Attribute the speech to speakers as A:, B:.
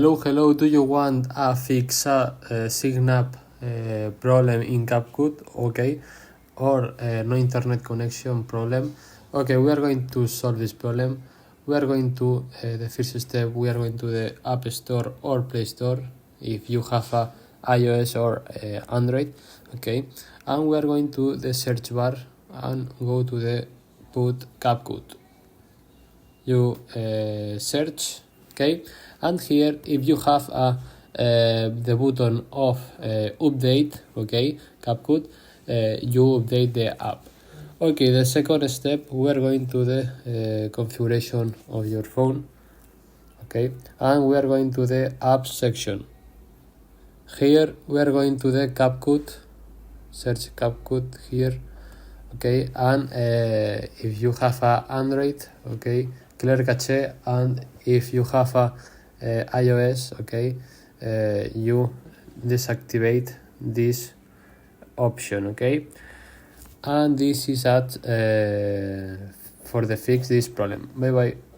A: Hello, do you want a fix signal problem in Capcut? Okay, or no internet connection problem? Okay, we are going to solve this problem. We are going to the first step, we are going to the App Store or Play Store if you have a iOS or Android. Okay, and we are going to the search bar and go to the put Capcut. You search, okay, and here if you have the button of update, okay, Capcut, you update the app. Okay, the second step, we are going to the configuration of your phone, okay, and we are going to the apps section. Here we are going to the Capcut, search Capcut here, okay, and if you have a Android, okay, clear cache, and if you have a iOS, okay, you deactivate this option, okay, and this is at for the fix this problem. Bye bye.